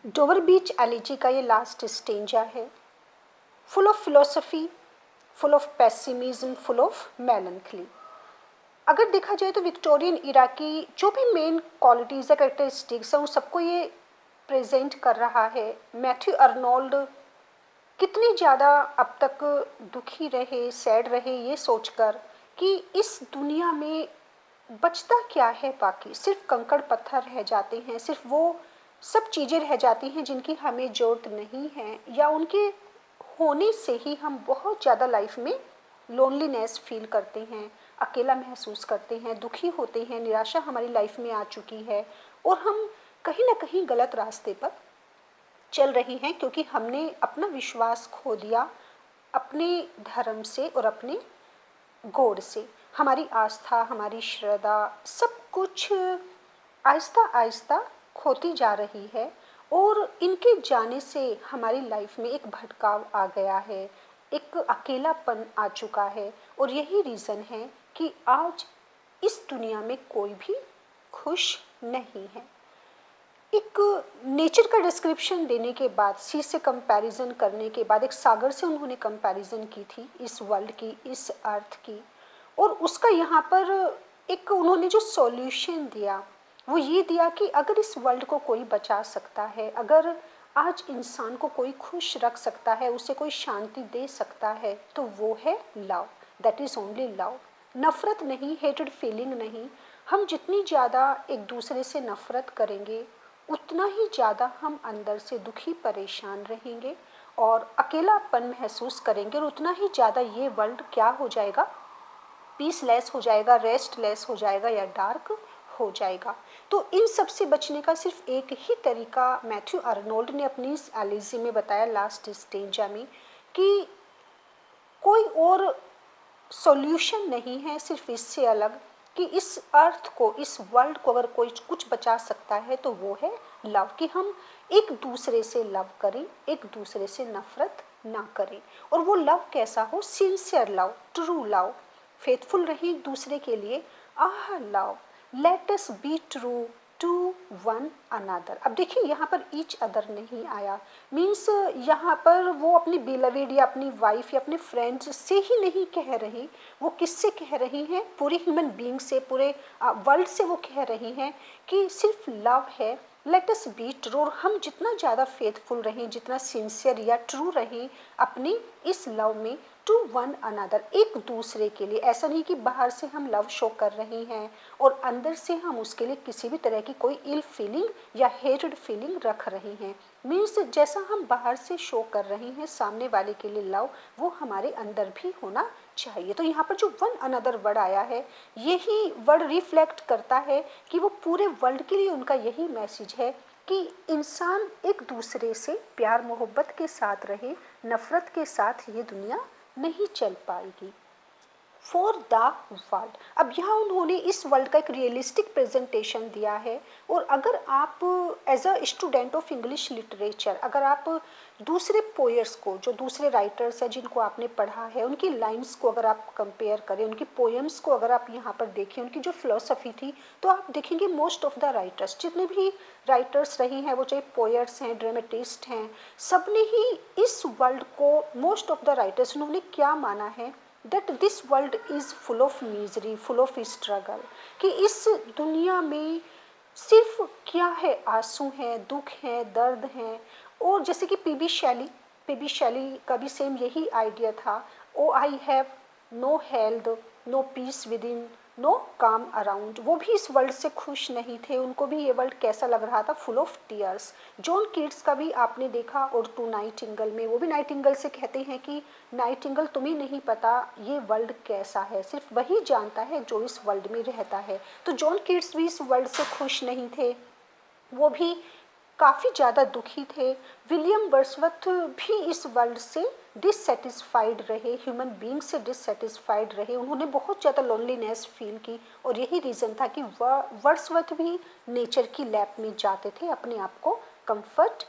Dover बीच elegy का ये last stanza है, full of philosophy, full of pessimism, full of melancholy. अगर देखा जाए तो विक्टोरियन इरा की जो भी मेन क्वालिटीज़ है, कैरेक्टरिस्टिक्स हैं, उन सबको ये प्रेजेंट कर रहा है। मैथ्यू अर्नोल्ड कितनी ज़्यादा अब तक दुखी रहे, सैड रहे ये सोचकर कि इस दुनिया में बचता क्या है, बाकी सिर्फ कंकड़ पत्थर रह जाते हैं, सिर्फ वो सब चीज़ें रह जाती हैं जिनकी हमें ज़रूरत नहीं है, या उनके होने से ही हम बहुत ज़्यादा लाइफ में लोनलीनेस फील करते हैं, अकेला महसूस करते हैं, दुखी होते हैं, निराशा हमारी लाइफ में आ चुकी है और हम कहीं ना कहीं गलत रास्ते पर चल रही हैं, क्योंकि हमने अपना विश्वास खो दिया अपने धर्म से और अपने गॉड से। हमारी आस्था, हमारी श्रद्धा, सब कुछ आहिस्ता आहिस्ता खोती जा रही है और इनके जाने से हमारी लाइफ में एक भटकाव आ गया है, एक अकेलापन आ चुका है। और यही रीज़न है कि आज इस दुनिया में कोई भी खुश नहीं है। एक नेचर का डिस्क्रिप्शन देने के बाद, सी से कंपैरिजन करने के बाद, एक सागर से उन्होंने कंपैरिजन की थी इस वर्ल्ड की, इस अर्थ की, और उसका यहाँ पर एक उन्होंने जो सॉल्यूशन दिया वो ये दिया कि अगर इस वर्ल्ड को कोई बचा सकता है, अगर आज इंसान को कोई खुश रख सकता है, उसे कोई शांति दे सकता है, तो वो है love. That is only love. नफ़रत नहीं, हेटेड फीलिंग नहीं। हम जितनी ज़्यादा एक दूसरे से नफ़रत करेंगे उतना ही ज़्यादा हम अंदर से दुखी परेशान रहेंगे और अकेलापन महसूस करेंगे, और उतना ही ज़्यादा ये वर्ल्ड क्या हो जाएगा, पीसलेस हो जाएगा, रेस्टलेस हो जाएगा या डार्क हो जाएगा। तो इन सब से बचने का सिर्फ एक ही तरीका मैथ्यू अर्नोल्ड ने अपनी इस एलिजी में बताया, लास्ट स्टेंजा में, कि कोई और सॉल्यूशन नहीं है सिर्फ इससे अलग, कि इस अर्थ को, इस वर्ल्ड को अगर कोई कुछ बचा सकता है तो वो है लव। कि हम एक दूसरे से लव करें, एक दूसरे से नफरत ना करें, और वो लव कैसा हो, sincere love, true love, faithful रहें एक दूसरे के लिए। Ah love, let us be true to one another. अब देखिए यहाँ पर ईच अदर नहीं आया, मीन्स यहाँ पर वो अपनी बिलवेड या अपनी वाइफ या अपने फ्रेंड्स से ही नहीं कह रही, वो किससे कह रही हैं, पूरी ह्यूमन बीइंग से, पूरे वर्ल्ड से वो कह रही हैं कि सिर्फ लव है, लेट अस बी ट्रू। और हम जितना ज़्यादा फेथफुल रहें, जितना सिंसियर या ट्रू रहें अपनी इस लव में, टू वन अनदर, एक दूसरे के लिए। ऐसा नहीं कि बाहर से हम लव शो कर रहे हैं और अंदर से हम उसके लिए किसी भी तरह की कोई इल फीलिंग या हेटेड फीलिंग रख रहे हैं। मीन्स जैसा हम बाहर से शो कर रहे हैं सामने वाले के लिए लव, वो हमारे अंदर भी होना चाहिए। तो यहाँ पर जो वन अनदर वर्ड आया है, यही वर्ड रिफ्लेक्ट करता है कि वो पूरे वर्ल्ड के लिए उनका यही मैसेज है कि इंसान एक दूसरे से प्यार मोहब्बत के साथ रहे, नफ़रत के साथ ये दुनिया नहीं चल पाएगी। फॉर द वर्ल्ड, अब यहाँ उन्होंने इस वर्ल्ड का एक रियलिस्टिक प्रेजेंटेशन दिया है। और अगर आप as a student of English literature, अगर आप दूसरे पोएट्स को, जो दूसरे राइटर्स हैं जिनको आपने पढ़ा है, उनकी लाइन्स को अगर आप कंपेयर करें, उनकी पोएम्स को अगर आप यहाँ पर देखें, उनकी जो फिलोसफी थी, तो आप देखेंगे मोस्ट ऑफ द राइटर्स, जितने भी राइटर्स रही हैं, वो चाहे पोएट्स हैं, ड्रामेटिस्ट हैं, सब ने ही इस वर्ल्ड को, मोस्ट ऑफ द राइटर्स, उन्होंने क्या माना है, that this world is full of misery, full of struggle. कि इस दुनिया में सिर्फ क्या है, आंसू हैं, दुख हैं, दर्द हैं। और जैसे कि पीबी शैली का भी सेम यही आइडिया था, oh I have no health, no peace within, no calm around. वो भी इस वर्ल्ड से खुश नहीं थे, उनको भी ये वर्ल्ड कैसा लग रहा था, full of tears. John Keats का भी आपने देखा, और टू नाइटिंगल में, वो भी नाइटिंगल से कहते हैं कि नाइटिंगल तुम्हें नहीं पता ये वर्ल्ड कैसा है, सिर्फ वही जानता है जो इस वर्ल्ड में रहता है। तो जॉन कीट्स भी इस वर्ल्ड से खुश नहीं थे, वो भी काफ़ी ज़्यादा दुखी थे। विलियम वर्ड्सवर्थ भी इस वर्ल्ड से डिससेटिस्फाइड रहे, ह्यूमन बीइंग से डिससेटिस्फाइड रहे, उन्होंने बहुत ज़्यादा लोनलीनेस फील की। और यही रीज़न था कि वर्ड्सवर्थ भी नेचर की लैब में जाते थे अपने आप को कंफर्ट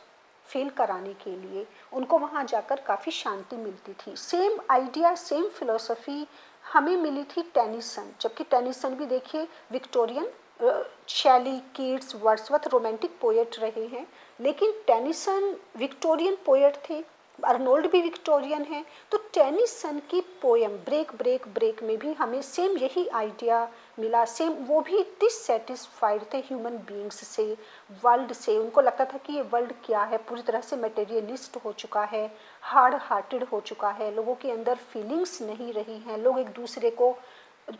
फील कराने के लिए, उनको वहाँ जाकर काफ़ी शांति मिलती थी। सेम आइडिया, सेम फिलोसफी हमें मिली थी टेनिसन, जबकि टेनिसन भी देखिए विक्टोरियन शैली, कीट्स, वर्ड्सवर्थ रोमांटिक पोएट रहे हैं, लेकिन टेनिसन विक्टोरियन पोएट थे, अर्नोल्ड भी विक्टोरियन है। तो टेनिसन की पोएम ब्रेक ब्रेक ब्रेक में भी हमें सेम यही आइडिया मिला, सेम वो भी डिससेटिस्फाइड थे ह्यूमन बीइंग्स से, वर्ल्ड से। उनको लगता था कि ये वर्ल्ड क्या है, पूरी तरह से मटेरियलिस्ट हो चुका है, हार्ड हार्टेड हो चुका है, लोगों के अंदर फीलिंग्स नहीं रही हैं, लोग एक दूसरे को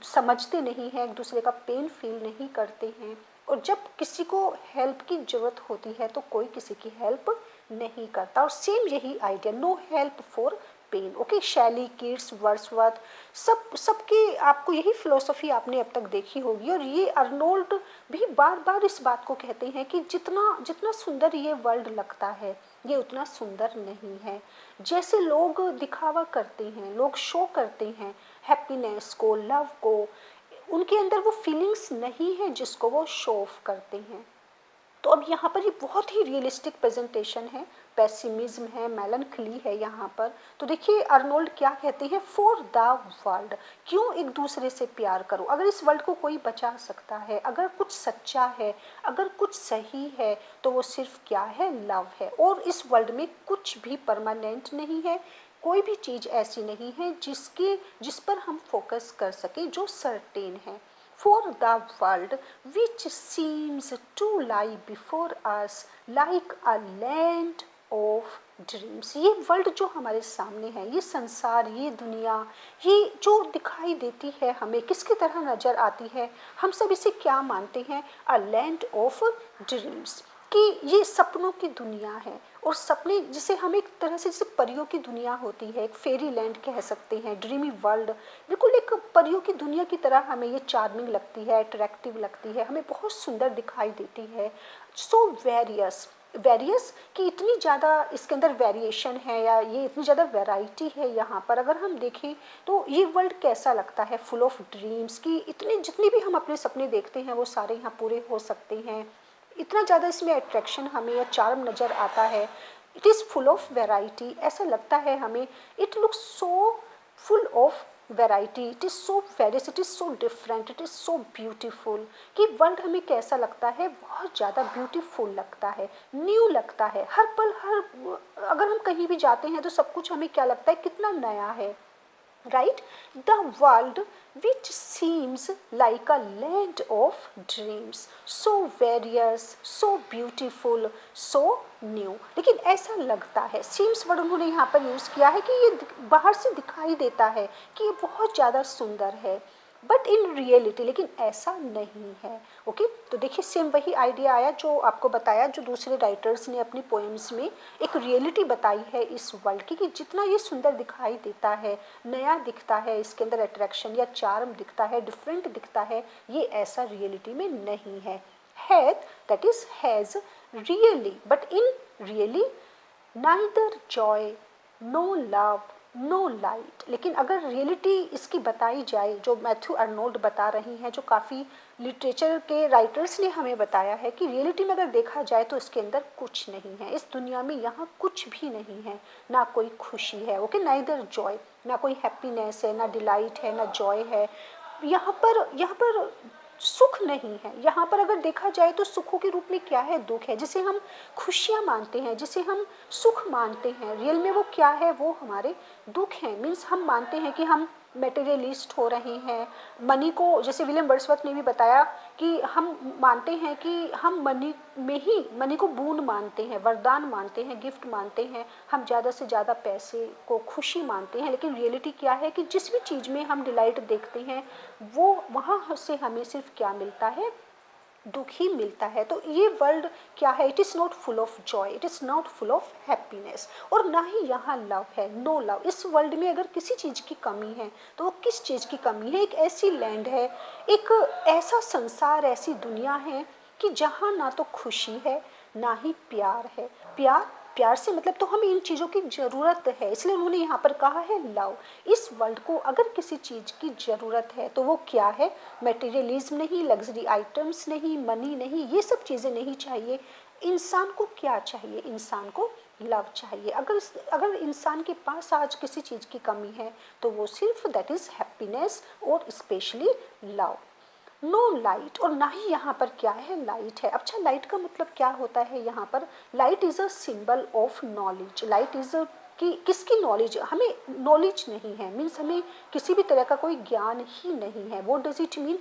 समझते नहीं हैं, एक दूसरे का पेन फील नहीं करते हैं, और जब किसी को हेल्प की ज़रूरत होती है तो कोई किसी की हेल्प नहीं करता। और सेम यही idea, no help for pain. Okay, Shelley, Keats, Wordsworth, सबकी आपको यही फिलोसफी आपने अब तक देखी होगी। और ये अर्नोल्ड भी बार बार इस बात को कहते हैं कि जितना जितना सुंदर ये वर्ल्ड लगता है, ये उतना सुंदर नहीं है। जैसे लोग दिखावा करते हैं, लोग शो करते हैं हैप्पीनेस को, लव को, उनके अंदर वो फीलिंग्स नहीं है जिसको वो शो ऑफ करते हैं। तो अब यहाँ पर ये बहुत ही रियलिस्टिक प्रेजेंटेशन है, पेसिमिज्म है, मेलनखली है यहाँ पर। तो देखिए अर्नोल्ड क्या कहते हैं, फॉर द वर्ल्ड, क्यों एक दूसरे से प्यार करो। अगर इस वर्ल्ड को कोई बचा सकता है, अगर कुछ सच्चा है, अगर कुछ सही है, तो वो सिर्फ क्या है, लव है। और इस वर्ल्ड में कुछ भी परमानेंट नहीं है, कोई भी चीज़ ऐसी नहीं है जिस पर हम फोकस कर सकें, जो सर्टेन है। For the world which seems to lie before us like a land of dreams, ये वर्ल्ड जो हमारे सामने है, ये संसार, ये दुनिया, ये जो दिखाई देती है हमें, किसकी तरह नज़र आती है, हम सब इसे क्या मानते हैं, अ लैंड ऑफ ड्रीम्स, कि ये सपनों की दुनिया है। और सपने जिसे हम एक तरह से जैसे परियों की दुनिया होती है, एक फेरी लैंड कह सकते हैं, ड्रीमी वर्ल्ड, बिल्कुल एक परियों की दुनिया की तरह हमें ये चार्मिंग लगती है, अट्रैक्टिव लगती है, हमें बहुत सुंदर दिखाई देती है। सो वेरियस, वेरियस कि इतनी ज़्यादा इसके अंदर वेरिएशन है, या ये इतनी ज़्यादा वैरायटी है यहाँ पर। अगर हम देखें तो ये वर्ल्ड कैसा लगता है, फुल ऑफ ड्रीम्स, की इतने जितने भी हम अपने सपने देखते हैं वो सारे यहाँ पूरे हो सकते हैं, इतना ज़्यादा इसमें अट्रैक्शन हमें या चार्म नज़र आता है। It is full of variety, ऐसा लगता है हमें, it looks so full of variety, it is so various, it is so different, it is so beautiful, कि वर्ल्ड हमें कैसा लगता है, बहुत ज़्यादा ब्यूटीफुल लगता है, न्यू लगता है। हर पल, हर अगर हम कहीं भी जाते हैं तो सब कुछ हमें क्या लगता है, कितना नया है, right? The world which seems like a land of dreams, so various, so beautiful, so new, लेकिन ऐसा लगता है, seems वर्ड उन्होंने यहाँ पर यूज़ किया है कि ये बाहर से दिखाई देता है कि ये बहुत ज़्यादा सुंदर है, बट इन रियलिटी, लेकिन ऐसा नहीं है। ओके, तो देखिए सेम वही आइडिया आया जो आपको बताया, जो दूसरे राइटर्स ने अपनी पोएम्स में एक रियलिटी बताई है इस वर्ल्ड की, कि जितना ये सुंदर दिखाई देता है, नया दिखता है, इसके अंदर अट्रैक्शन या चार्म दिखता है, डिफरेंट दिखता है, ये ऐसा रियलिटी में नहीं है। Hath, that is has, really, but in really neither joy, no love, no light. लेकिन अगर रियलिटी इसकी बताई जाए, जो मैथ्यू अर्नोल्ड बता रही हैं, जो काफ़ी लिटरेचर के राइटर्स ने हमें बताया है, कि रियलिटी में अगर देखा जाए तो इसके अंदर कुछ नहीं है, इस दुनिया में यहाँ कुछ भी नहीं है, ना कोई खुशी है, ओके, नाइदर जॉय, ना कोई हैप्पीनेस है, ना डिलाइट है, ना जॉय है, यहाँ पर सुख नहीं है। यहाँ पर अगर देखा जाए तो सुखों के रूप में क्या है, दुख है। जिसे हम खुशियाँ मानते हैं, जिसे हम सुख मानते हैं, रियल में वो क्या है, वो हमारे दुख हैं। मीन्स हम मानते हैं कि हम मटेरियलिस्ट हो रहे हैं, मनी को, जैसे विलियम वर्ड्सवर्थ ने भी बताया कि हम मानते हैं कि हम मनी में ही, मनी को बून मानते हैं, वरदान मानते हैं, गिफ्ट मानते हैं, हम ज़्यादा से ज़्यादा पैसे को खुशी मानते हैं। लेकिन रियलिटी क्या है कि जिस भी चीज़ में हम डिलाइट देखते हैं, वो वहाँ से हमें सिर्फ क्या मिलता है, दुख ही मिलता है। तो ये वर्ल्ड क्या है, it is not full of Joy, it is not full of happiness, और ना ही यहाँ लव है, नो लव। इस वर्ल्ड में अगर किसी चीज़ की कमी है तो वो किस चीज़ की कमी है, एक ऐसी लैंड है, एक ऐसा संसार, ऐसी दुनिया है कि जहाँ ना तो खुशी है, ना ही प्यार है। प्यार से मतलब तो हमें इन चीज़ों की ज़रूरत है, इसलिए उन्होंने यहाँ पर कहा है लव। इस वर्ल्ड को अगर किसी चीज़ की ज़रूरत है तो वो क्या है, मटेरियलिज्म नहीं, लग्जरी आइटम्स नहीं, मनी नहीं, ये सब चीज़ें नहीं चाहिए। इंसान को क्या चाहिए, इंसान को लव चाहिए। अगर इंसान के पास आज किसी चीज़ की कमी है तो वो सिर्फ दैट इज़ हैप्पीनेस, और स्पेशली लव। नो लाइट, और ना ही यहाँ पर क्या है, लाइट है। अच्छा, लाइट का मतलब क्या होता है यहाँ पर? Light is a symbol of knowledge. Light is कि किसकी नॉलेज? हमें नॉलेज नहीं है, मीन्स हमें किसी भी तरह का कोई ज्ञान ही नहीं है। What does it mean?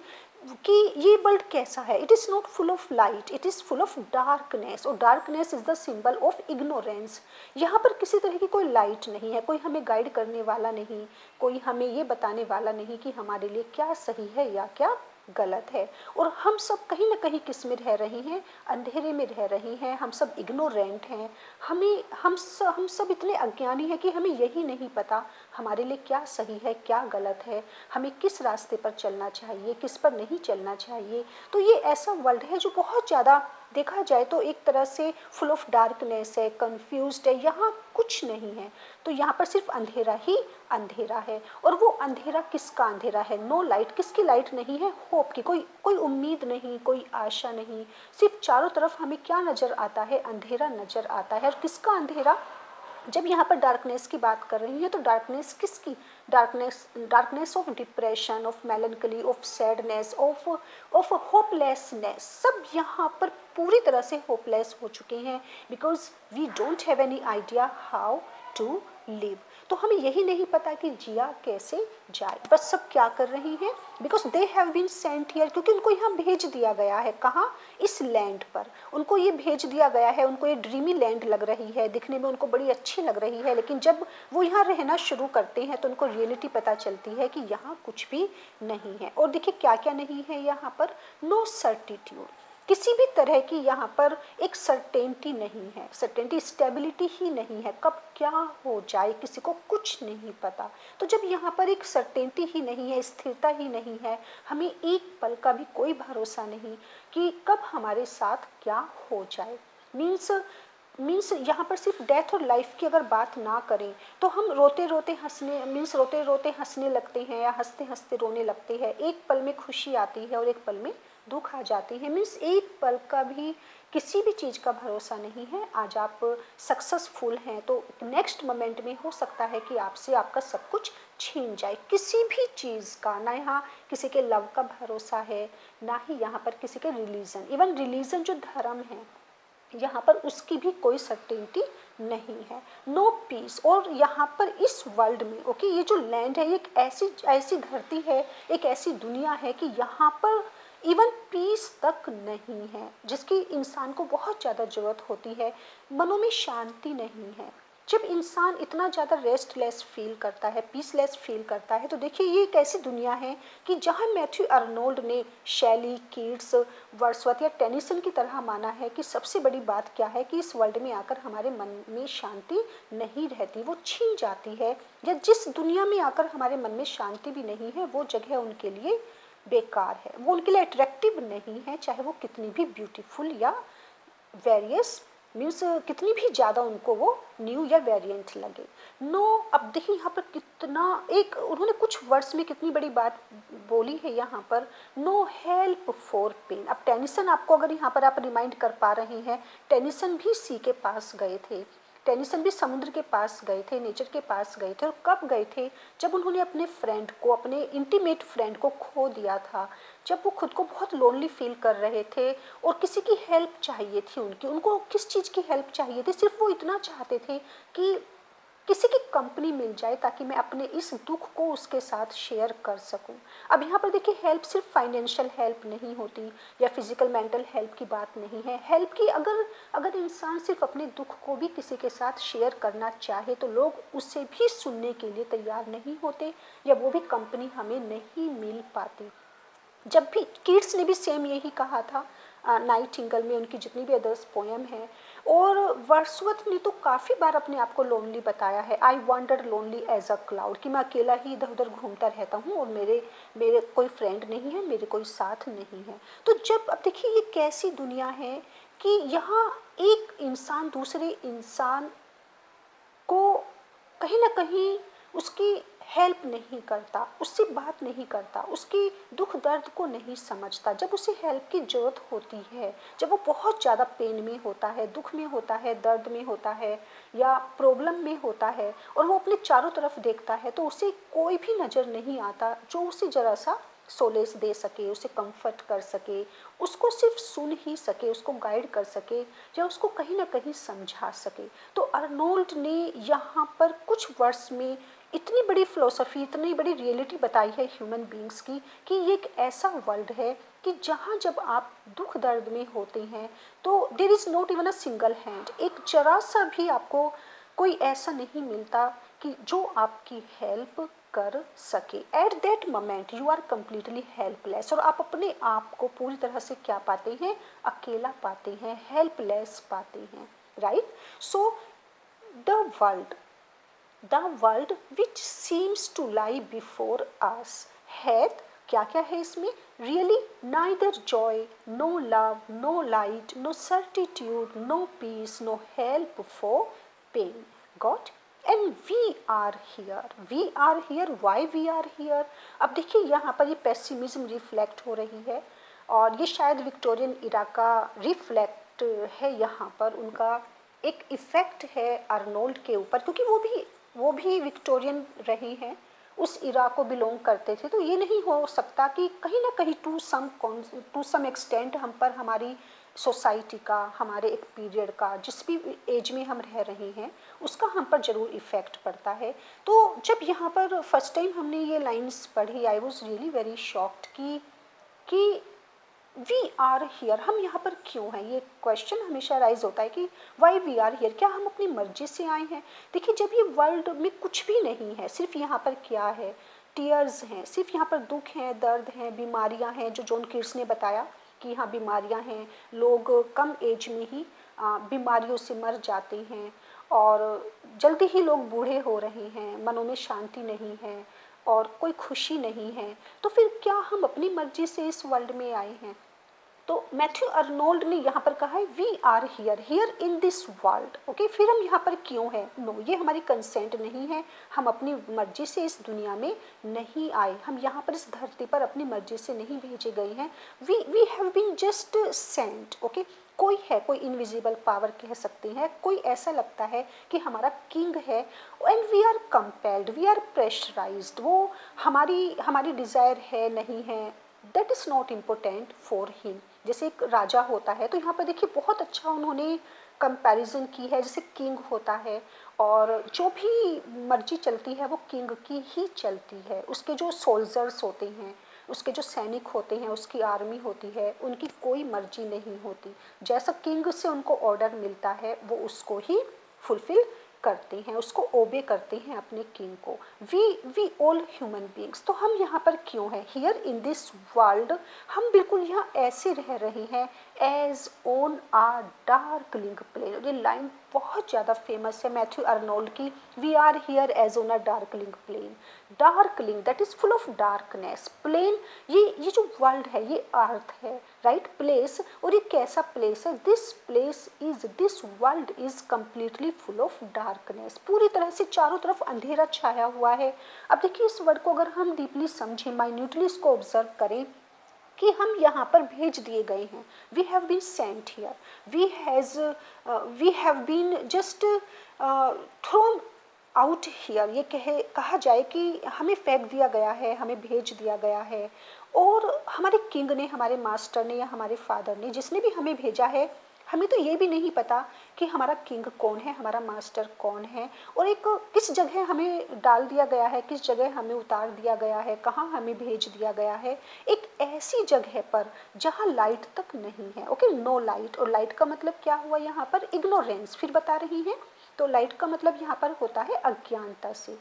कि ये वर्ल्ड कैसा है? It is not full of light, it is full of darkness, और darkness is the symbol of ignorance. यहाँ पर किसी तरह की कोई लाइट नहीं है, कोई हमें गाइड करने वाला नहीं, कोई हमें ये बताने वाला नहीं कि हमारे लिए क्या सही है या क्या गलत है। और हम सब कहीं ना कहीं किस में रह रहे हैं? अंधेरे में रह रहे हैं। हम सब इग्नोरेंट हैं। हम सब इतने अज्ञानी हैं कि हमें यही नहीं पता हमारे लिए क्या सही है क्या गलत है, हमें किस रास्ते पर चलना चाहिए किस पर नहीं चलना चाहिए। तो ये ऐसा वर्ल्ड है जो बहुत ज़्यादा, देखा जाए तो एक तरह से फुल ऑफ डार्कनेस है, कंफ्यूज्ड है, यहाँ कुछ नहीं है। तो यहाँ पर सिर्फ अंधेरा ही अंधेरा है। और वो अंधेरा किसका अंधेरा है? No light. किसकी लाइट नहीं है? होप की। कोई कोई उम्मीद नहीं, कोई आशा नहीं। सिर्फ चारों तरफ हमें क्या नज़र आता है? अंधेरा नज़र आता है। और किसका अंधेरा? जब यहाँ पर डार्कनेस की बात कर रही है तो डार्कनेस किसकी? Darkness of depression, of मेलनकली, of sadness, of hopelessness. सब यहाँ पर पूरी तरह से होपलेस हो चुके हैं, because we don't have any idea how to live. तो हमें यही नहीं पता कि जिया कैसे जाए। बस सब क्या कर रही हैं? Because they have been sent here, क्योंकि उनको यहाँ भेज दिया गया है। कहाँ? इस लैंड पर उनको ये भेज दिया गया है। उनको ये ड्रीमी लैंड लग रही है, दिखने में उनको बड़ी अच्छी लग रही है, लेकिन जब वो यहाँ रहना शुरू करते हैं तो उनको रियलिटी पता चलती है कि यहाँ कुछ भी नहीं है। और देखिए क्या क्या नहीं है यहाँ पर? नो सर्टिट्यूड, किसी भी तरह की यहाँ पर एक सर्टेनिटी नहीं है। सर्टेनिटी, स्टेबिलिटी ही नहीं है। कब क्या हो जाए किसी को कुछ नहीं पता। तो जब यहाँ पर एक सर्टेनिटी ही नहीं है, स्थिरता ही नहीं है, हमें एक पल का भी कोई भरोसा नहीं कि कब हमारे साथ क्या हो जाए। मीन्स यहाँ पर सिर्फ डेथ और लाइफ की अगर बात ना करें तो हम रोते रोते हंसने, मीन्स रोते रोते हंसने लगते हैं या हंसते हंसते रोने लगते हैं। एक पल में खुशी आती है और एक पल में दुख आ जाती है। मीन्स एक पल का भी किसी भी चीज़ का भरोसा नहीं है। आज आप सक्सेसफुल हैं तो नेक्स्ट मोमेंट में हो सकता है कि आपसे आपका सब कुछ छीन जाए। किसी भी चीज़ का ना यहाँ किसी के लव का भरोसा है, ना ही यहाँ पर किसी के रिलीजन, इवन रिलीजन जो धर्म है यहाँ पर उसकी भी कोई सर्टेनिटी नहीं है। No peace. और यहाँ पर इस वर्ल्ड में ओके, ये जो लैंड है ये एक ऐसी ऐसी धरती है, एक ऐसी दुनिया है कि यहाँ पर इवन पीस तक नहीं है, जिसकी इंसान को बहुत ज़्यादा ज़रूरत होती है। मनों में शांति नहीं है। जब इंसान इतना ज़्यादा रेस्टलेस फील करता है, पीसलेस फील करता है, तो देखिए ये एक ऐसी दुनिया है कि जहाँ मैथ्यू अर्नोल्ड ने शैली, कीट्स, वर्ड्सवर्थ या टेनिसन की तरह माना है कि सबसे बड़ी बात क्या है कि इस वर्ल्ड में आकर हमारे मन में शांति नहीं रहती, वो छीन जाती है। या जिस दुनिया में आकर हमारे मन में शांति भी नहीं है वो जगह उनके लिए बेकार है, वो उनके लिए अट्रैक्टिव नहीं है, चाहे वो कितनी भी ब्यूटीफुल या वेरियस, मीन्स कितनी भी ज़्यादा उनको वो न्यू या वेरिएंट लगे। नो, अब देखिए यहाँ पर कितना एक उन्होंने कुछ वर्ड्स में कितनी बड़ी बात बोली है यहाँ पर। No help for pain. अब टेनिसन आपको अगर यहाँ पर आप रिमाइंड कर पा रहे हैं, टेनिसन भी सी के पास गए थे, टेनिसन भी समुद्र के पास गए थे, नेचर के पास गए थे। और कब गए थे? जब उन्होंने अपने फ्रेंड को, अपने इंटीमेट फ्रेंड को खो दिया था, जब वो खुद को बहुत लोनली फील कर रहे थे और किसी की हेल्प चाहिए थी उनको किस चीज़ की हेल्प चाहिए थी? सिर्फ वो इतना चाहते थे कि किसी की कंपनी मिल जाए ताकि मैं अपने इस दुख को उसके साथ शेयर कर सकूं। अब यहाँ पर देखिए हेल्प सिर्फ फाइनेंशियल हेल्प नहीं होती या फिजिकल मेंटल हेल्प की बात नहीं है। हेल्प की अगर अगर इंसान सिर्फ अपने दुख को भी किसी के साथ शेयर करना चाहे तो लोग उसे भी सुनने के लिए तैयार नहीं होते, या वो भी कंपनी हमें नहीं मिल पाती। जब भी कीट्स ने भी सेम यही कहा था नाइटिंगेल में, उनकी जितनी भी अदर्स पोएम है। और वर्ड्सवर्थ ने तो काफ़ी बार अपने आप को लोनली बताया है। I wonder lonely as a cloud, कि मैं अकेला ही इधर उधर घूमता रहता हूँ और मेरे मेरे कोई फ्रेंड नहीं है, मेरे कोई साथ नहीं है। तो जब अब देखिए ये कैसी दुनिया है कि यहाँ एक इंसान दूसरे इंसान को कहीं ना कहीं उसकी हेल्प नहीं करता, उससे बात नहीं करता, उसकी दुख दर्द को नहीं समझता। जब उसे हेल्प की ज़रूरत होती है, जब वो बहुत ज़्यादा पेन में होता है, दुख में होता है, दर्द में होता है या प्रॉब्लम में होता है, और वो अपने चारों तरफ देखता है तो उसे कोई भी नज़र नहीं आता जो उसे ज़रा सा सोलेस दे सके, उसे कंफर्ट कर सके, उसको सिर्फ सुन ही सके, उसको गाइड कर सके या उसको कहीं ना कहीं समझा सके। तो अर्नोल्ड ने यहाँ पर कुछ वर्ड्स में इतनी बड़ी फिलोसफी, इतनी बड़ी रियलिटी बताई है ह्यूमन बींग्स की, कि ये एक ऐसा वर्ल्ड है कि जहाँ जब आप दुख दर्द में होते हैं तो there is not even a single hand, एक जरा सा भी आपको कोई ऐसा नहीं मिलता कि जो आपकी हेल्प कर सके। At that moment you are completely helpless, और आप अपने आप को पूरी तरह से क्या पाते हैं, अकेला पाते हैं, हेल्पलेस पाते हैं, right. So the world the world which seems to lie before us hath, क्या क्या है इसमें, really neither joy, no love, no light, no certitude, no peace, no help for pain, got. And we are here, why we are here. अब देखिए यहाँ पर ये pessimism reflect हो रही है, और ये शायद विक्टोरियन इरा का रिफ्लेक्ट है, यहाँ पर उनका एक इफेक्ट है अर्नोल्ड के ऊपर, क्योंकि वो भी विक्टोरियन रही हैं, उस इरा को बिलोंग करते थे। तो ये नहीं हो सकता कि कहीं ना कहीं टू सम एक्सटेंट हम पर, हमारी सोसाइटी का, हमारे एक पीरियड का, जिस भी एज में हम रह रहे हैं उसका हम पर ज़रूर इफ़ेक्ट पड़ता है। तो जब यहाँ पर फर्स्ट टाइम हमने ये लाइंस पढ़ी, I was really very shocked कि वी आर हियर, हम यहाँ पर क्यों हैं, ये क्वेश्चन हमेशा राइज होता है कि वाई वी आर हियर, क्या हम अपनी मर्जी से आए हैं। देखिए जब ये वर्ल्ड में कुछ भी नहीं है, सिर्फ यहाँ पर क्या है, टीयर्स हैं, सिर्फ यहाँ पर दुख हैं, दर्द हैं, बीमारियाँ हैं, जो जॉन कीट्स ने बताया कि हाँ बीमारियाँ हैं, लोग कम एज में ही बीमारियों से मर जाते हैं, और जल्दी ही लोग बूढ़े हो रहे हैं, मनों में शांति नहीं है और कोई खुशी नहीं है। तो फिर क्या हम अपनी मर्जी से इस वर्ल्ड में आए हैं। तो मैथ्यू अर्नोल्ड ने यहाँ पर कहा है we are here in this world, okay. फिर हम यहाँ पर क्यों हैं, नो ये हमारी कंसेंट नहीं है, हम अपनी मर्जी से इस दुनिया में नहीं आए, हम यहाँ पर इस धरती पर अपनी मर्जी से नहीं भेजे गए हैं। We have been just sent, okay. कोई है, कोई इनविजिबल पावर कह सकते हैं, कोई ऐसा लगता है कि हमारा किंग है, and we are compelled, we are pressurised, वो हमारी हमारी डिज़ायर है नहीं है, that is not important for him. जैसे एक राजा होता है, तो यहाँ पर देखिए बहुत अच्छा उन्होंने कंपैरिजन की है, जैसे किंग होता है और जो भी मर्जी चलती है वो किंग की ही चलती है, उसके जो सोल्जर्स होते हैं, उसके जो सैनिक होते हैं, उसकी आर्मी होती है, उनकी कोई मर्जी नहीं होती, जैसा किंग से उनको ऑर्डर मिलता है वो उसको ही फुलफिल करते हैं, उसको ओबे करते हैं अपने किंग को। वी ऑल ह्यूमन बींग्स, तो हम यहाँ पर क्यों हैं, हियर इन दिस वर्ल्ड, हम बिल्कुल यहाँ ऐसे रह रहे हैं as on a darkling plain. ये लाइन बहुत ज़्यादा फेमस है मैथ्यू अर्नोल्ड की, we are here as on a darkling plain. Darkling that is full of darkness, plain, ये जो वर्ल्ड है ये अर्थ है, राइट, प्लेस, और ये कैसा प्लेस है, this world is completely full of darkness, पूरी तरह से चारों तरफ अंधेरा छाया हुआ है। अब देखिए इस वर्ड को अगर हम डीपली समझें, माइन्यूटली इसको ऑब्जर्व करें कि हम यहाँ पर भेज दिए गए हैं, we have been sent here, we have been just thrown out here, ये कहा जाए कि हमें फेंक दिया गया है, हमें भेज दिया गया है, और हमारे किंग ने, हमारे मास्टर ने या हमारे फादर ने, जिसने भी हमें भेजा है, हमें तो ये भी नहीं पता कि हमारा किंग कौन है, हमारा मास्टर कौन है, और एक किस जगह हमें डाल दिया गया है, किस जगह हमें उतार दिया गया है, कहाँ हमें भेज दिया गया है, एक ऐसी जगह पर जहाँ लाइट तक नहीं है, ओके, नो लाइट। और लाइट का मतलब क्या हुआ यहाँ पर, इग्नोरेंस, फिर बता रही हैं। तो लाइट का मतलब यहाँ पर होता है अज्ञानता से,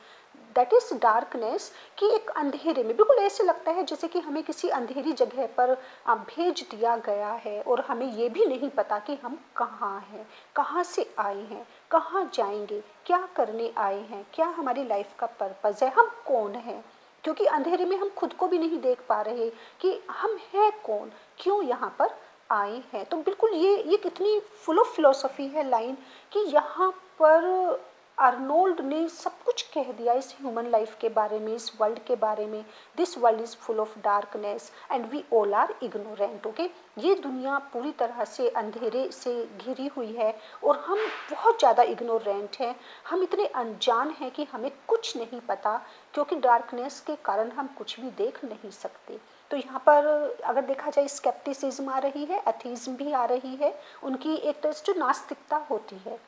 दैट इज डार्कनेस, कि एक अंधेरे में, बिल्कुल ऐसे लगता है जैसे कि हमें किसी अंधेरी जगह पर भेज दिया गया है, और हमें ये भी नहीं पता कि हम कहाँ हैं, कहाँ से आए हैं, कहाँ जाएंगे, क्या करने आए हैं, क्या हमारी लाइफ का पर्पज़ है, हम कौन हैं, क्योंकि अंधेरे में हम खुद को भी नहीं देख पा रहे कि हम हैं कौन, क्यों यहाँ पर आए हैं। तो बिल्कुल ये कितनी फुल ऑफ फिलोसफी है लाइन, कि यहाँ पर अर्नोल्ड ने सब कुछ कह दिया इस ह्यूमन लाइफ के बारे में, इस वर्ल्ड के बारे में। This world is full of darkness and we all are ignorant, okay. ये दुनिया पूरी तरह से अंधेरे से घिरी हुई है और हम बहुत ज़्यादा इग्नोरेंट हैं, हम इतने अनजान हैं कि हमें कुछ नहीं पता, क्योंकि डार्कनेस के कारण हम कुछ भी देख नहीं सकते। तो यहाँ पर अगर देखा जाए स्केप्टिसिज्म आ रही है, एथीज्म भी आ रही है, उनकी एक तरह से जो नास्तिकता होती है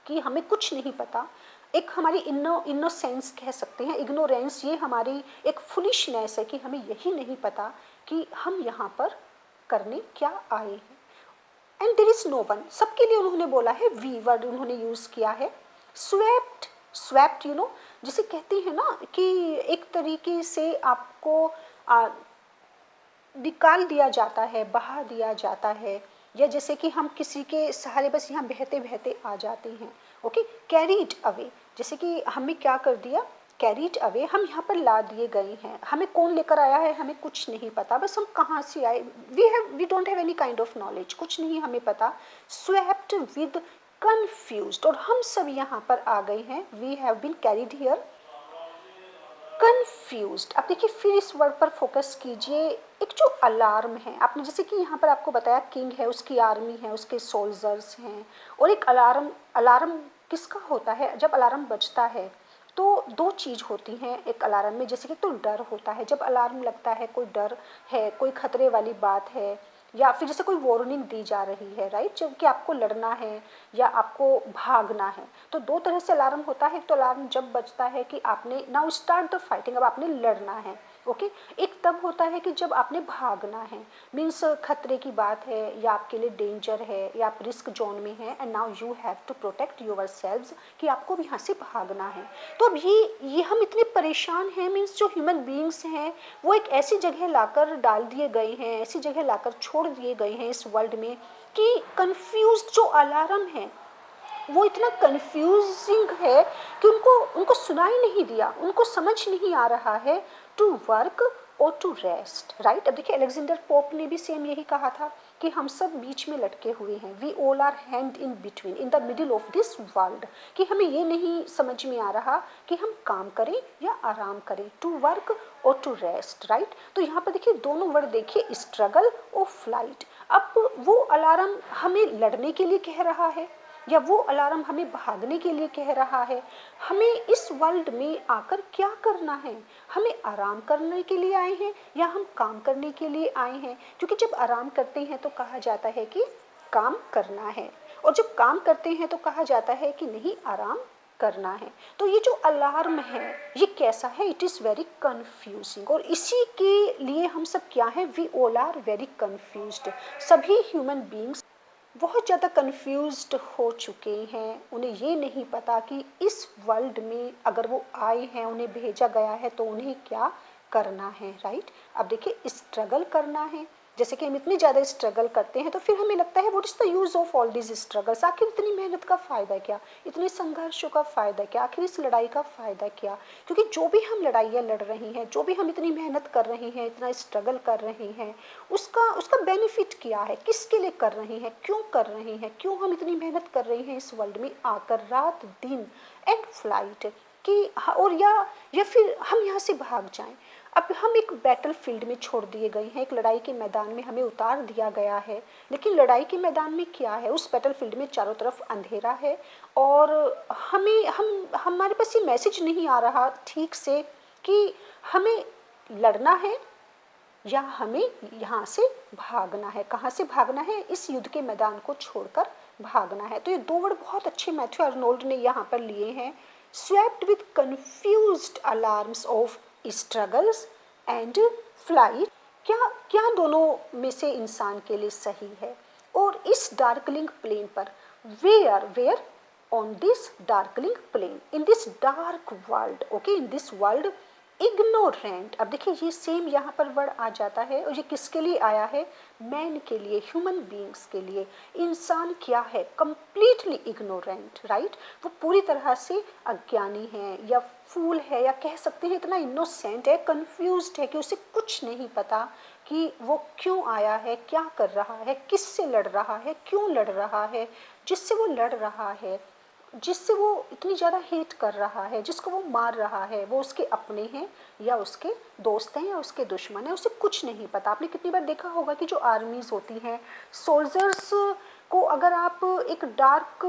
कि हमें कुछ नहीं पता, एक हमारी इनोसेंस कह सकते हैं, इग्नोरेंस, ये हमारी एक फुलिशनेस है कि हमें यही नहीं पता कि हम यहाँ पर करने क्या आए हैं। And there is no one, सबके लिए उन्होंने बोला है, वी वर्ड उन्होंने यूज किया है। स्वेप्ट, स्वेप्ट यू नो, जिसे कहते हैं ना कि एक तरीके से आपको निकाल दिया जाता है, बहा दिया जाता है, या जैसे कि हम किसी के सहारे बस यहाँ बहते बहते आ जाते हैं। ओके, कैरीड अवे, जैसे कि हमें क्या कर दिया, कैरीड अवे, हम यहाँ पर ला दिए गए हैं, हमें कौन लेकर आया है हमें कुछ नहीं पता, बस हम कहाँ से आए, we don't have any kind of knowledge, कुछ नहीं हमें पता। स्वेप्ट विद कन्फ्यूज्ड, और हम सब यहाँ पर आ गए हैं, we have been carried here confused. अब देखिए फिर इस वर्ड पर फोकस कीजिए, एक जो अलार्म है, आपने जैसे कि यहाँ पर आपको बताया किंग है, उसकी आर्मी है, उसके सोल्जर्स हैं, और एक अलार्म, अलार्म किसका होता है, जब अलार्म बजता है तो दो चीज़ होती हैं एक अलार्म में, जैसे कि तो डर होता है, जब अलार्म लगता है कोई डर है, कोई खतरे वाली बात है, या फिर जैसे कोई वार्निंग दी जा रही है, राइट, जब कि आपको लड़ना है या आपको भागना है, तो दो तरह से अलार्म होता है। तो अलार्म जब बजता है कि आपने नाउ स्टार्ट द फाइटिंग, अब आपने लड़ना है, ओके। एक तब होता है कि जब आपने भागना है, मीन्स खतरे की बात है या आपके लिए डेंजर है या आप रिस्क जोन में हैं, and now you have to protect yourselves, कि आपको भी यहाँ से भागना है। तो अब ये हम इतने परेशान हैं, मीन्स जो ह्यूमन बींग्स हैं वो एक ऐसी जगह लाकर डाल दिए गए हैं, ऐसी जगह लाकर छोड़ दिए गए हैं इस वर्ल्ड में कि कन्फ्यूज जो अलार्म है वो इतना कंफ्यूजिंग है कि उनको उनको सुनाई नहीं दिया, उनको समझ नहीं आ रहा है टू वर्क और टू रेस्ट, राइट। अब देखिए अलेक्जेंडर पोप ने भी सेम यही कहा था कि हम सब बीच में लटके हुए हैं, we all are hand in between, in the middle of this world, कि हमें ये नहीं समझ में आ रहा कि हम काम करें या आराम करें, टू वर्क और टू रेस्ट, राइट। तो यहाँ पर देखिए दोनों वर्ड देखिए, स्ट्रगल और फ्लाइट। अब वो अलार्म हमें लड़ने के लिए कह रहा है या वो अलार्म हमें भागने के लिए कह रहा है, हमें इस वर्ल्ड में आकर क्या करना है, हमें आराम करने के लिए आए हैं या हम काम करने के लिए आए हैं। क्योंकि जब आराम करते हैं तो कहा जाता है कि काम करना है, और जब काम करते हैं तो कहा जाता है कि नहीं आराम करना है। तो ये जो अलार्म है ये कैसा है, इट इज़ वेरी कन्फ्यूजिंग, और इसी के लिए हम सब क्या हैं, we all are very confused. सभी ह्यूमन बींग्स बहुत ज़्यादा कन्फ्यूज्ड हो चुके हैं, उन्हें ये नहीं पता कि इस वर्ल्ड में अगर वो आए हैं, उन्हें भेजा गया है तो उन्हें क्या करना है, राइट। अब देखिए स्ट्रगल करना है, जैसे कि हम इतनी ज़्यादा स्ट्रगल करते हैं तो फिर हमें लगता है what is the use of all this struggles, आखिर इतनी मेहनत का फ़ायदा क्या, इतने संघर्षों का फ़ायदा क्या, आखिर इस लड़ाई का फ़ायदा क्या। क्योंकि जो भी हम लड़ाइयाँ लड़ रही हैं, जो भी हम इतनी मेहनत कर रहे हैं, इतना स्ट्रगल कर रहे हैं, उसका उसका बेनिफिट क्या है, किसके लिए कर रहे हैं, क्यों कर रहे हैं, क्यों हम इतनी मेहनत कर रहे हैं इस वर्ल्ड में आकर रात दिन एंड फ्लाइट कि, और या फिर हम यहाँ से भाग जाएं। अब हम एक बैटल फील्ड में छोड़ दिए गए हैं, एक लड़ाई के मैदान में हमें उतार दिया गया है, लेकिन लड़ाई के मैदान में क्या है, उस बैटल फील्ड में चारों तरफ अंधेरा है, और हमारे पास ये मैसेज नहीं आ रहा ठीक से कि हमें लड़ना है या हमें यहाँ से भागना है, कहाँ से भागना है, इस युद्ध के मैदान को छोड़कर भागना है। तो ये दो वर्ड बहुत अच्छे मैथ्यू आर्नोल्ड ने यहाँ पर लिए हैं, swept with confused alarms of struggles and flight. क्या क्या दोनों में से इंसान के लिए सही है, और इस डार्कलिंग प्लेन पर where where on this darkling plain in this dark world, okay, in this world ignorant. अब देखिए ये सेम यहाँ पर वर्ड आ जाता है, और ये किसके लिए आया है, मैन के लिए, ह्यूमन बींग्स के लिए। इंसान क्या है, कंप्लीटली इग्नोरेंट, राइट। वो पूरी तरह से अज्ञानी है या फूल है, या कह सकते हैं इतना इनोसेंट है, कंफ्यूज्ड है कि उसे कुछ नहीं पता कि वो क्यों आया है, क्या कर रहा है, किससे लड़ रहा है, क्यों लड़ रहा है, जिससे वो लड़ रहा है, जिससे वो इतनी ज़्यादा हेट कर रहा है, जिसको वो मार रहा है, वो उसके अपने हैं या उसके दोस्त हैं या उसके दुश्मन हैं, उसे कुछ नहीं पता। आपने कितनी बार देखा होगा कि जो आर्मीज़ होती हैं, सोल्जर्स को अगर आप एक डार्क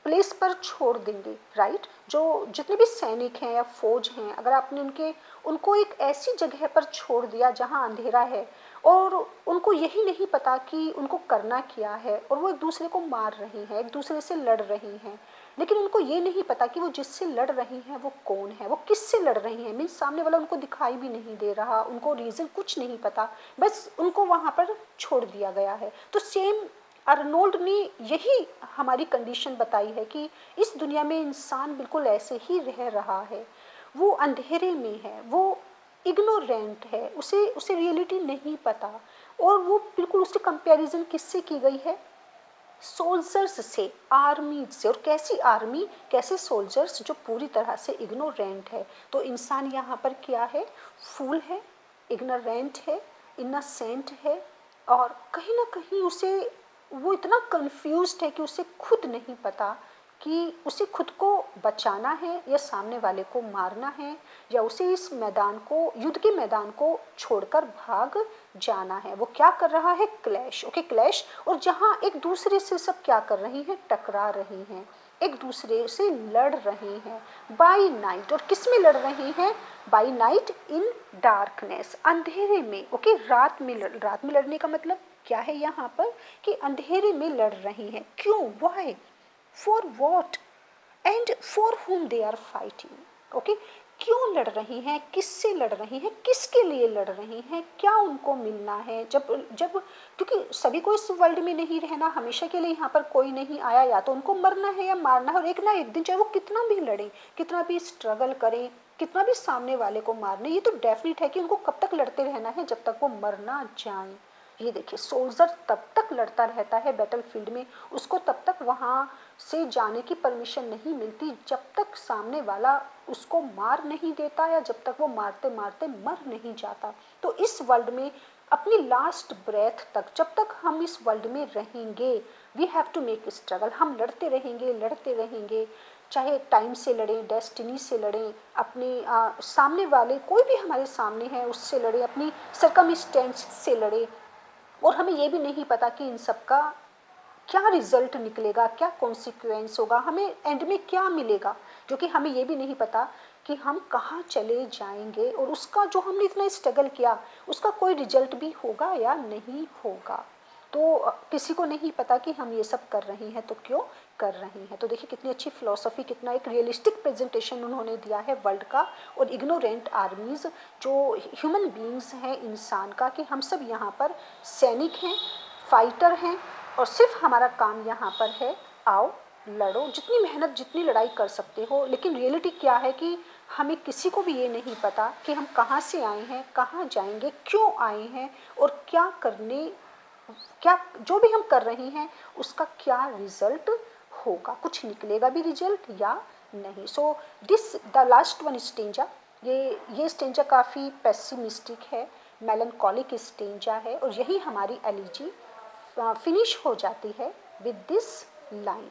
प्लेस पर छोड़ देंगे, राइट। जो जितने भी सैनिक हैं या फौज हैं, अगर आपने उनको एक ऐसी जगह पर छोड़ दिया जहां अंधेरा है और उनको यही नहीं पता कि उनको करना क्या है, और वो एक दूसरे को मार रही हैं, एक दूसरे से लड़ रही हैं, लेकिन उनको ये नहीं पता कि वो जिससे लड़ रही हैं वो कौन है, वो किससे लड़ रही हैं, मीन्स सामने वाला उनको दिखाई भी नहीं दे रहा, उनको रीज़न कुछ नहीं पता, बस उनको वहाँ पर छोड़ दिया गया है। तो सेम अर्नोल्ड ने यही हमारी कंडीशन बताई है कि इस दुनिया में इंसान बिल्कुल ऐसे ही रह रहा है, वो अंधेरे में है, वो इग्नोरेंट है, उसे उसे रियलिटी नहीं पता। और वो बिल्कुल उसकी कंपैरिजन किससे की गई है, सोल्जर्स से, आर्मी से। और कैसी आर्मी, कैसे सोल्जर्स, जो पूरी तरह से इग्नोरेंट है। तो इंसान यहाँ पर क्या है, फूल है, इग्नोरेंट है, इनोसेंट है, और कहीं ना कहीं उसे वो इतना कंफ्यूज्ड है कि उसे खुद नहीं पता कि उसे खुद को बचाना है या सामने वाले को मारना है, या उसे इस मैदान को, युद्ध के मैदान को छोड़कर भाग जाना है। वो क्या कर रहा है, क्लैश, ओके क्लैश। और जहाँ एक दूसरे से सब क्या कर रही हैं, टकरा रही हैं, एक दूसरे से लड़ रही हैं बाई नाइट। और किस में लड़ रही हैं, बाई नाइट इन डार्कनेस, अंधेरे में, ओके रात में रात में लड़ने का मतलब क्या है यहाँ पर, कि अंधेरे में लड़ रही हैं। क्यों, why, for what, and for whom they are fighting, okay क्यों लड़ रही हैं, किससे लड़ रही हैं, किसके लिए लड़ रही हैं, क्या उनको मिलना है। जब जब क्योंकि सभी को इस वर्ल्ड में नहीं रहना, हमेशा के लिए यहाँ पर कोई नहीं आया, या तो उनको मरना है या मारना है, और एक ना एक दिन चाहे वो कितना भी लड़े, कितना भी स्ट्रगल करें, कितना भी सामने वाले को मारने, ये तो डेफिनेट है कि उनको कब तक लड़ते रहना है, जब तक वो मर ना जाए। ये देखिए, सोल्जर तब तक लड़ता रहता है बैटलफील्ड में, उसको तब तक वहाँ से जाने की परमिशन नहीं मिलती जब तक सामने वाला उसको मार नहीं देता, या जब तक वो मारते मारते मर नहीं जाता। तो इस वर्ल्ड में अपनी लास्ट ब्रेथ तक, जब तक हम इस वर्ल्ड में रहेंगे, we have to make struggle, हम लड़ते रहेंगे, लड़ते रहेंगे, चाहे टाइम से लड़ें, डेस्टिनी से लड़ें, अपने सामने वाले कोई भी हमारे सामने है उससे लड़े, अपनी सरकमस्टेंस से लड़े। और हमें ये भी नहीं पता कि इन सब का क्या रिजल्ट निकलेगा, क्या कॉन्सिक्वेंस होगा, हमें एंड में क्या मिलेगा, जो कि हमें ये भी नहीं पता कि हम कहाँ चले जाएंगे, और उसका जो हमने इतना स्ट्रगल किया उसका कोई रिजल्ट भी होगा या नहीं होगा। तो किसी को नहीं पता कि हम ये सब कर रहे हैं तो क्यों कर रहे हैं। तो देखिए कितनी अच्छी फिलॉसफी, कितना एक रियलिस्टिक प्रेजेंटेशन उन्होंने दिया है वर्ल्ड का, और इग्नोरेंट आर्मीज जो ह्यूमन बीइंग्स हैं इंसान का, कि हम सब यहाँ पर सैनिक हैं, फाइटर हैं, और सिर्फ हमारा काम यहाँ पर है, आओ लड़ो, जितनी मेहनत जितनी लड़ाई कर सकते हो। लेकिन रियलिटी क्या है कि हमें किसी को भी ये नहीं पता कि हम कहाँ से आए हैं, कहाँ जाएंगे, क्यों आए हैं, और क्या करने, क्या जो भी हम कर रहे हैं उसका क्या रिजल्ट होगा, कुछ निकलेगा भी रिजल्ट या नहीं। So this the last one stanza, ये स्टेंजा काफ़ी पेसिमिस्टिक है, मेलनकॉलिक स्टेंजा है, और यही हमारी एलिजी फिनिश हो जाती है विद दिस लाइन।